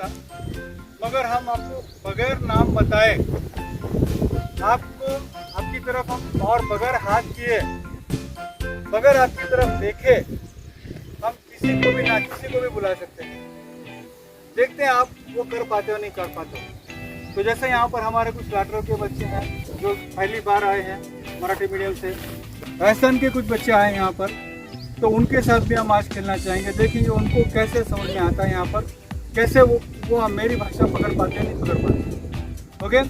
था, मगर हम आपको बगैर नाम बताए, आपको आपकी तरफ हम और बगैर हाथ किए, बगैर आपकी तरफ देखे, हम किसी को भी बुला सकते हैं। देखते हैं आप वो कर पाते हो नहीं कर पाते हो। तो जैसे यहाँ पर हमारे कुछ लाटरों के बच्चे हैं जो पहली बार आए हैं मराठी मीडियम से, राजस्थान के कुछ बच्चे आए हैं यहाँ पर, तो उनके साथ भी हम आज खेलना चाहेंगे। देखेंगे उनको कैसे समझ में आता है यहाँ पर, कैसे वो मेरी भाषा पकड़ पाते हैं नहीं पकड़ पाते। ओके,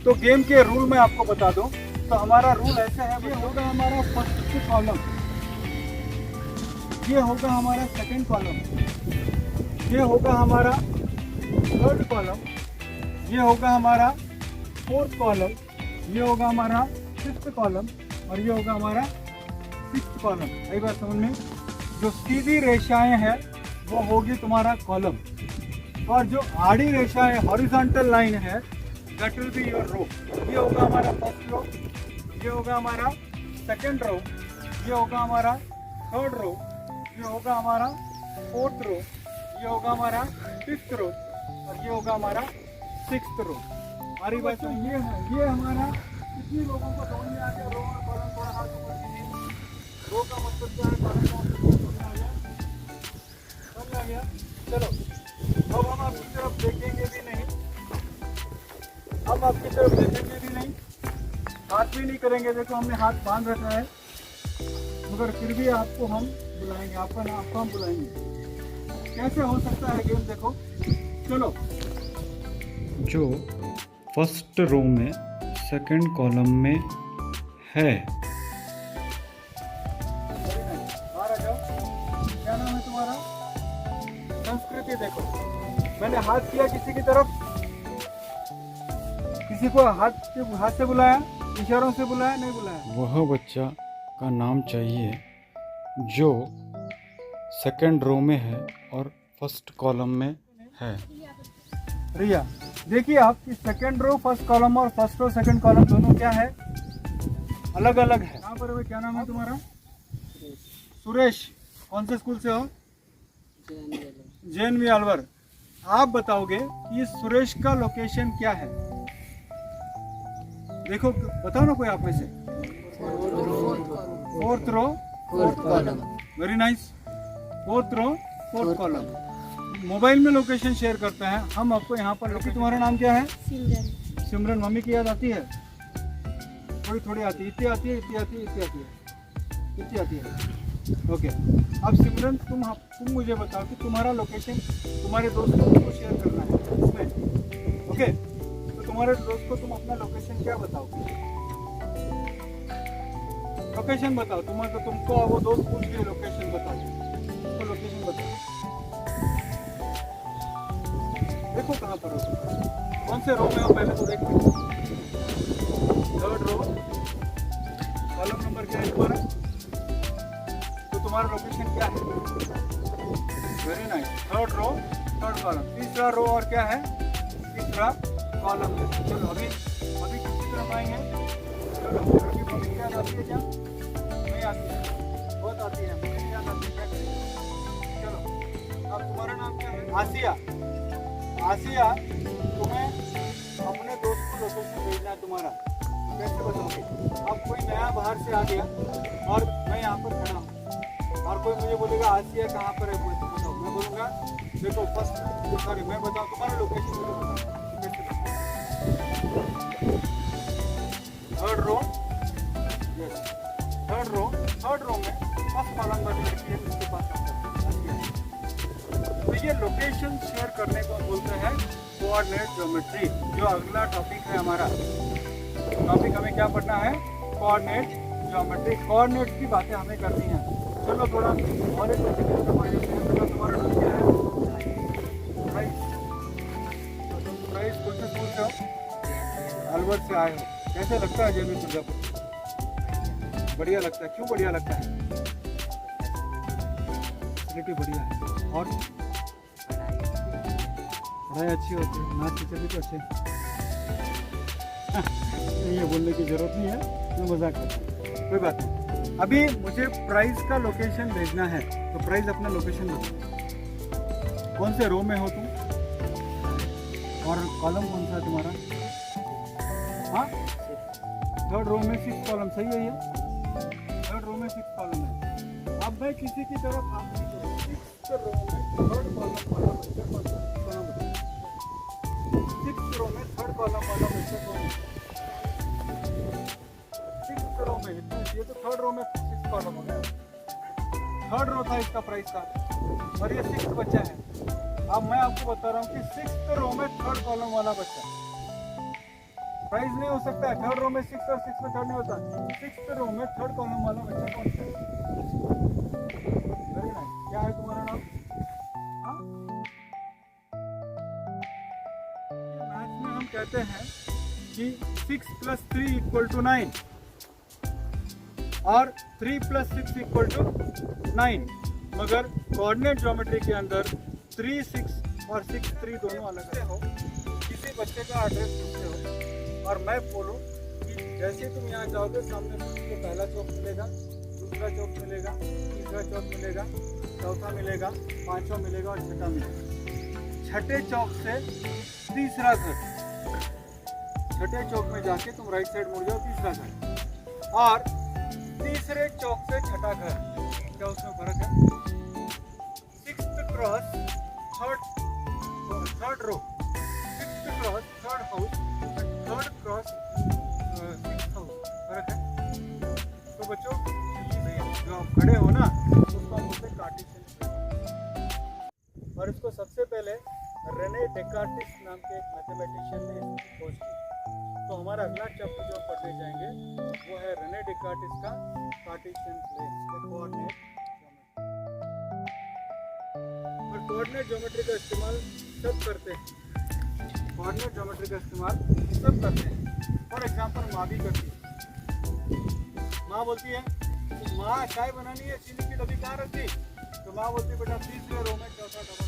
तो गेम के रूल मैं आपको बता दूं। तो हमारा रूल ऐसा है, ये होगा हमारा फर्स्ट कॉलम, ये होगा हमारा सेकंड कॉलम, ये होगा हमारा थर्ड कॉलम, ये होगा हमारा फोर्थ कॉलम, ये होगा हमारा फिफ्थ कॉलम और ये होगा हमारा सिक्स्थ कॉलम। सही बात समझ में? जो सीधी रेखाएं हैं वो होगी तुम्हारा कॉलम, और जो आड़ी रेखाएं हॉरिजॉन्टल लाइन है दैट विल बी योर रो। ये होगा हमारा फर्स्ट रो, ये होगा हमारा सेकंड रो, ये होगा हमारा थर्ड रो, ये होगा हमारा फोर्थ रो, ये होगा हमारा फिफ्थ रो और ये होगा हमारा सिक्स्थ रो। हमारी बात ये हमारा कितने लोगों को समझ में आ गया? रो और कॉलम थोड़ा हाथ ऊपर कीजिए। रो का मतलब क्या है, कॉलम का मतलब समझ में आ गया? समझ में आ गया? चलो अब हम आपकी तरफ देखेंगे भी नहीं, हम आपकी तरफ देखेंगे भी नहीं, हाथ भी नहीं करेंगे। देखो हमने हाथ बांध रखा है, मगर फिर भी आपको हम बुलाएंगे, आपका नाम आपको हम बुलाएंगे। कैसे हो सकता है गेम? देखो चलो, जो फर्स्ट रो में सेकंड कॉलम में है, बाहर आ जाओ। क्या नाम है तुम्हारा? संस्कृति। देखो मैंने हाथ किया किसी की तरफ, किसी को हाथ से बुलाया, इशारों से बुलाया, नहीं बुलाया। वह बच्चा का नाम चाहिए जो सेकंड रो में है और फर्स्ट कॉलम में है। रिया, देखिए आपकी सेकंड रो फर्स्ट कॉलम और फर्स्ट रो सेकंड कॉलम दोनों क्या है? अलग अलग है। यहाँ पर क्या नाम है तुम्हारा? सुरेश। कौन से स्कूल से हो? JNV अलवर। आप बताओगे कि सुरेश का लोकेशन क्या है? देखो बताओ ना कोई आप में से। Fourth row fourth column. Very nice. Fourth row fourth column. Mobile में लोकेशन शेयर करते हैं हम आपको यहाँ पर। लोकेशन। तुम्हारा नाम क्या है? सिमरन। सिमरन। मम्मी की याद आती है? थोड़ी थोड़ी आती है, इतनी आती है, इतनी आती है, इतनी आती है, इतनी आती है। ओके, अब सिमरन तुम मुझे बताओ कि तुम्हारा लोकेशन तुम्हारे दोस्त को शेयर करना है इसमें। ओके, तो तुम्हारे दोस्त को तुम अपना लोकेशन क्या बताओगे? लोकेशन बताओ। तुमको वो दोस्त पूछ के लोकेशन बताओ, तो लोकेशन बताओ। देखो कहाँ पर हो, कौन से रो में हो पहले तो देखो। थर्ड रो, कॉलम नंबर क्या है तुम्हारा? तो तुम्हारा लोकेशन क्या है? Very nice. Third row third column. तीसरा रो और क्या है? तीसरा कॉलम है। चलो अभी किसी तरफ आएंगे। चलो मम्मी क्या आती है? क्या नहीं आती है? बहुत आती है। मुझे क्या आती है? क्या करें? चलो अब तुम्हारा नाम क्या है? आसिया। आसिया, तुम्हें अपने दोस्त को लोकेशन भेजना है तुम्हारा, कैसे बताओगे? अब कोई नया बाहर से आ गया और मैं यहाँ पर खड़ा हूँ और कोई मुझे बोलेगा आसिया कहाँ पर है, बताओ। मैं बोलूँगा देखो फर्स्ट, सॉरी मैं बताऊँ तुम्हारा लोकेशन मुझे बताओ कैसे बताओ? Third row, yes third row में फर्स्ट कॉलम वाली लड़की है, उसके पास आसिया है। तो ये लोकेशन शेयर करने को बोलते हैं कोऑर्डिनेट ज्योमेट्री। जो अगला टॉपिक है हमारा, टॉपिक हमें क्या पढ़ना है? Coordinate geometry. कोऑर्डिनेट की बातें हमें करनी है। चलो थोड़ा और एक तुम्हारा नाम क्या है? प्राइस कौन से स्कूल से हो? अलवर से आए हो। कैसे लगता है JNV मिर्जापुर? बढ़िया लगता है। क्यों बढ़िया लगता है? फैसिलिटी बढ़िया है और पढ़ाई अच्छी होती है, मैथ टीचर भी तो अच्छे। ये बोलने की जरूरत नहीं है, मैं मजाक करता हूँ, कोई बात नहीं। अभी मुझे प्राइस का लोकेशन भेजना है, तो प्राइस अपना लोकेशन बताओ। कौन से रो में हो तुम? और कॉलम कौन सा है तुम्हारा? हाँ, थर्ड रो में 6 कॉलम, सही है ये? थर्ड रो में 6 कॉलम है। अब मैं किसी की तरफ आपकी 6th रो में थर्ड कॉलम वाला बच्चा कौन सा? 6th रो में थर्ड कॉलम वाला बच्चा कौन है? 6th रो में, ये तो थर्ड रो में 6 कॉलम हो गया। थर्ड रो था इसका प्राइस का और ये 6th बच्चा है। अब मैं आपको बता रहा हूँ कि 6th रो में थर्ड कॉलम वाला बच्चा प्राइस नहीं हो सकता है। थर्ड रो में 6 और 6 में थर्ड नहीं होता। 6th रो में थर्ड कॉलम वाला बच्चा कौन सा है? Very nice. क्या है तुम्हारा नाम? हाँ, मैथ में हम कहते हैं कि 6 + 3 = 9 और 3 + 6 = 9, मगर कोऑर्डिनेट ज्योमेट्री के अंदर 3 6 और 6 3 दोनों अलग हो। किसी बच्चे का एड्रेस पूछते हो और मैं बोलूँ कि जैसे तुम यहाँ जाओगे सामने तुमको पहला चौक मिलेगा, दूसरा चौक मिलेगा, तीसरा चौक मिलेगा, चौथा मिलेगा, पांचवा मिलेगा और छठा मिलेगा। छठे चौक से तीसरा घर, छठे चौक में जाके तुम राइट साइड मुड़ जाओ, तीसरा घर, और तीसरे चौक से छठा घर। क्या उसमें फर्क है? 6th cross third row, 6th cross third house, third cross 6th house, फर्क है। तो बच्चों जो आप खड़े हो ना उसको हम बोलते हैं कार्टेशियन प्लेन। और इसको सबसे पहले रेने डेकार्टिस नाम के एक मैथमेटिशियन ने इसकी खोज की। तो हमारा अगला चैप्टर जो हम पढ़ने जाएंगे वो है रेने डेकार्टिस का कार्टेशियन प्लेन, कोऑर्डिनेट ज्योमेट्री। और कोऑर्डिनेट ज्योमेट्री का इस्तेमाल सब करते हैं, कोऑर्डिनेट ज्योमेट्री का इस्तेमाल सब करते हैं। फॉर एग्जांपल माँ भी करती है। माँ बोलती है माँ चाय बनानी है, चीनी की डब्बी कहाँ रखी? तो माँ बोलती है बेटा तीसरे रो में चौथा डबल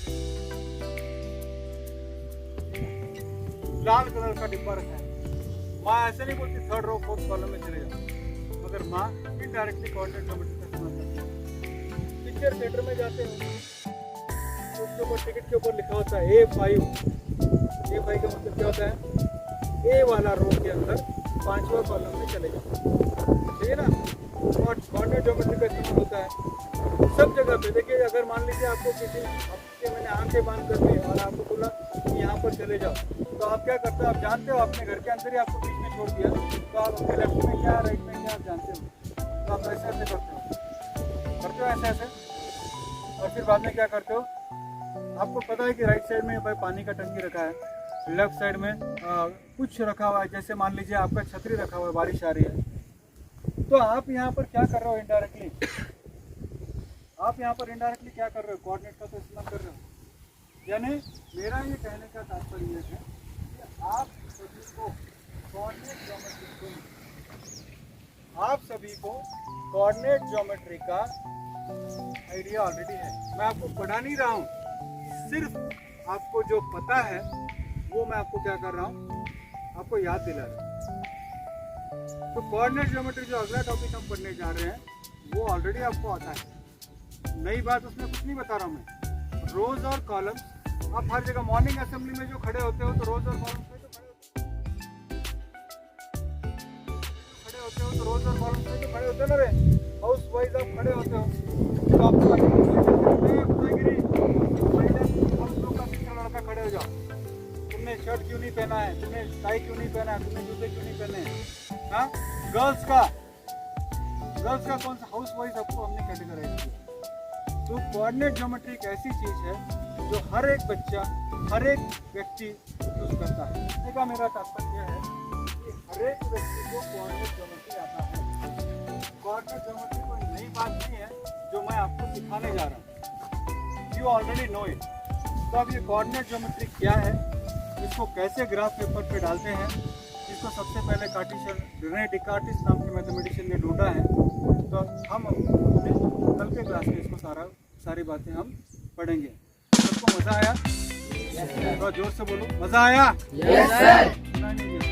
लाल कलर का डिब्बा रखा है। माँ ऐसे नहीं बोलती थर्ड रो 4th कॉलम में चले जाओ, मगर माँ इनडायरेक्टली कोऑर्डिनेट ज्योमेट्री का इस्तेमाल करती है। पिक्चर थिएटर में जाते हो तो उसके ऊपर टिकट के ऊपर लिखा होता है A5। A5 का मतलब क्या होता है? ए वाला रो के अंदर 5वां कॉलम में चले जाओ, ठीक है ना। और कोऑर्डिनेट ज्योमेट्री का इस्तेमाल होता है सब जगह पे। देखिए अगर मान लीजिए आपको किसी आपके मैंने आंखें बंद कर दी और आपको बोला कि यहाँ पर चले जाओ, तो आप क्या करते हो? आप जानते हो अपने घर के अंदर ही आपको बीच में छोड़ दिया, तो आप अपने लेफ्ट में क्या राइट में क्या आप जानते हो, तो आप ऐसे ऐसे करते हो ऐसे ऐसे, और फिर बाद में क्या करते हो? आपको पता है कि राइट साइड में भाई पानी का टंकी रखा है, लेफ्ट साइड में कुछ रखा हुआ है, जैसे मान लीजिए आपका छतरी रखा हुआ है, बारिश आ रही है, तो आप यहाँ पर क्या कर रहे हो? इनडायरेक्टली आप यहाँ पर इनडायरेक्टली क्या कर रहे हो? कोऑर्डिनेट का तो इस्तेमाल कर रहे हो। यानी मेरा ये कहने का तात्पर्य है कि आप सभी को कोऑर्डिनेट ज्योमेट्री का आइडिया ऑलरेडी है। मैं आपको पढ़ा नहीं रहा हूँ, सिर्फ आपको जो पता है वो मैं आपको क्या कर रहा हूँ? आपको याद दिला रहा हूँ। तो कोऑर्डिनेट ज्योमेट्री जो अगला टॉपिक हम पढ़ने जा रहे हैं वो ऑलरेडी आपको आता है, नई बात उसमें कुछ नहीं बता रहा हूँ मैं। रोज और कॉलम्स आप हर जगह मॉर्निंग असेंबली में जो खड़े होते हो तो रोज और कॉलम्स में तो रोज और कॉलम्स में तो खड़े होते हो ना रे। हाउस वाइज आप खड़े होते हो तो आपको लड़का खड़े हो जाओ, तुमने शर्ट क्यों नहीं पहना है, तुमने टाई क्यों नहीं पहना है, तुमने जूते क्यों नहीं पहने हैं? हाँ, गर्ल्स का कौन सा हाउस वाइज आपको हमने कैटेगराइज किया। तो कोऑर्डिनेट ज्योमेट्री एक ऐसी चीज है जो हर एक बच्चा, हर एक व्यक्ति यूज करता है। इसका मेरा तात्पर्य है कि हर एक व्यक्ति को कोऑर्डिनेट ज्योमेट्री आता है। कोऑर्डिनेट ज्योमेट्री कोई नई बात नहीं है जो मैं आपको सिखाने जा रहा हूँ, यू ऑलरेडी नो इट। तो अब ये कोऑर्डिनेट ज्योमेट्री क्या है, इसको कैसे ग्राफ पेपर पे डालते हैं, इसको सबसे पहले रेने डेकार्टिस नाम के मैथमेटिशियन ने ढूंढा है। तो हम अपने कल के क्लास में इसको सारी बातें हम पढ़ेंगे। सबको मज़ा आया? थोड़ा जोर से बोलो, मज़ा आया? Yes sir.